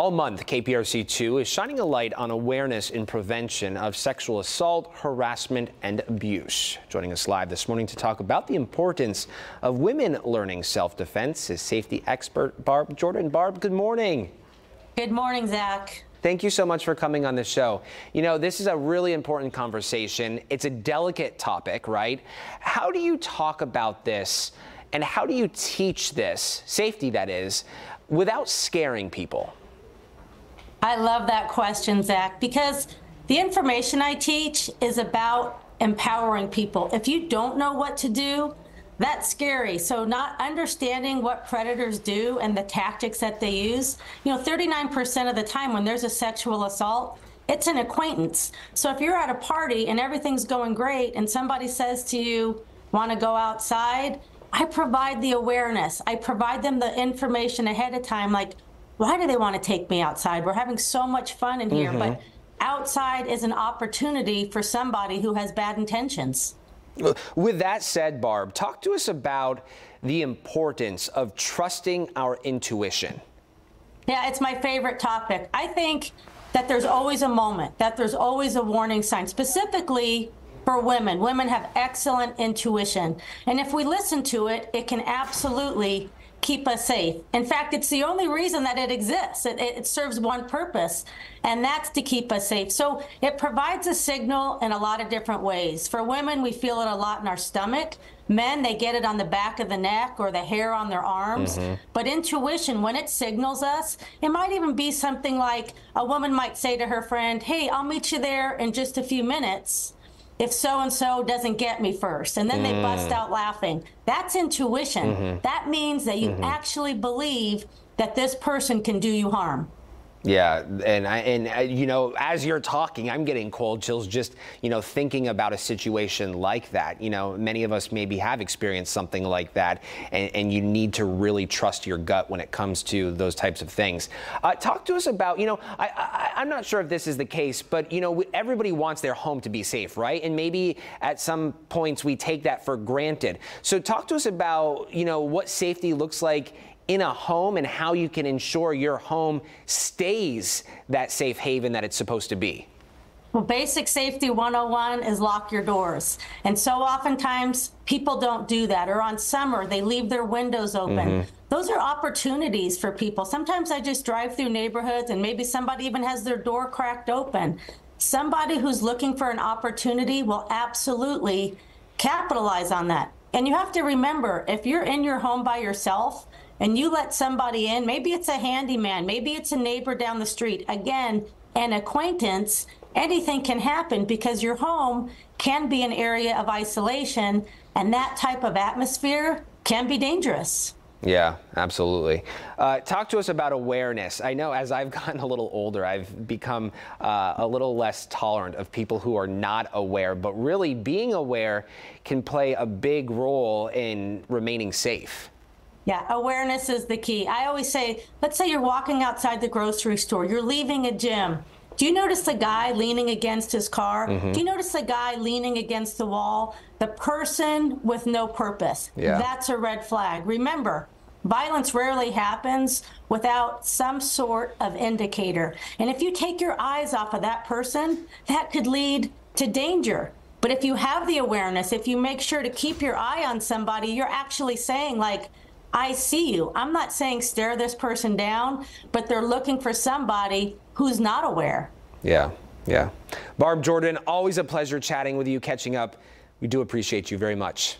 All month, KPRC2 is shining a light on awareness and prevention of sexual assault, harassment, and abuse. Joining us live this morning to talk about the importance of women learning self-defense is safety expert Barb Jordan. Barb, good morning. Good morning, Zach. Thank you so much for coming on the show. You know, this is a really important conversation. It's a delicate topic, right? How do you talk about this and how do you teach this, safety that is, without scaring people? I love that question, Zach, because the information I teach is about empowering people. If you don't know what to do, that's scary. So not understanding what predators do and the tactics that they use, 39% of the time when there's a sexual assault, it's an acquaintance. So if you're at a party and everything's going great and somebody says to you, want to go outside, I provide the awareness. I provide them the information ahead of time, like, why do they want to take me outside? We're having so much fun in here, but outside is an opportunity for somebody who has bad intentions. With that said, Barb, talk to us about the importance of trusting our intuition. Yeah, it's my favorite topic. I think that there's always a moment, that there's always a warning sign, specifically for women. Women have excellent intuition. And if we listen to it, it can absolutely keep us safe. In fact, it's the only reason that it exists. It serves one purpose, and that's to keep us safe. So it provides a signal in a lot of different ways. For women, we feel it a lot in our stomach. Men, they get it on the back of the neck or the hair on their arms. But intuition, when it signals us, it might even be something like a woman might say to her friend, hey, I'll meet you there in just a few minutes if so-and-so doesn't get me first. And then they bust out laughing. That's intuition. That means that you actually believe that this person can do you harm. Yeah, and you know, as you're talking, I'm getting cold chills just, thinking about a situation like that. Many of us maybe have experienced something like that, and you need to really trust your gut when it comes to those types of things. Talk to us about, I'm not sure if this is the case, but, everybody wants their home to be safe, right? And maybe at some points we take that for granted. So talk to us about, what safety looks like in a home and how you can ensure your home stays that safe haven that it's supposed to be. Well, basic safety 101 is lock your doors. And so oftentimes people don't do that. Or on summer, they leave their windows open. Those are opportunities for people. Sometimes I just drive through neighborhoods and maybe somebody even has their door cracked open. Somebody who's looking for an opportunity will absolutely capitalize on that. And you have to remember, if you're in your home by yourself, and you let somebody in, maybe it's a handyman, maybe it's a neighbor down the street, again, an acquaintance, anything can happen because your home can be an area of isolation, and that type of atmosphere can be dangerous. Yeah, absolutely. Talk to us about awareness. I know as I've gotten a little older, I've become a little less tolerant of people who are not aware, but really being aware can play a big role in remaining safe. Yeah, awareness is the key. I always say, let's say you're walking outside the grocery store, you're leaving a gym. Do you notice the guy leaning against his car? Do you notice the guy leaning against the wall? The person with no purpose. Yeah. That's a red flag. Remember, violence rarely happens without some sort of indicator. And if you take your eyes off of that person, that could lead to danger. But if you have the awareness, if you make sure to keep your eye on somebody, you're actually saying, like, I see you. I'm not saying stare this person down, but they're looking for somebody who's not aware. Yeah. Barb Jordan, always a pleasure chatting with you, catching up. We do appreciate you very much.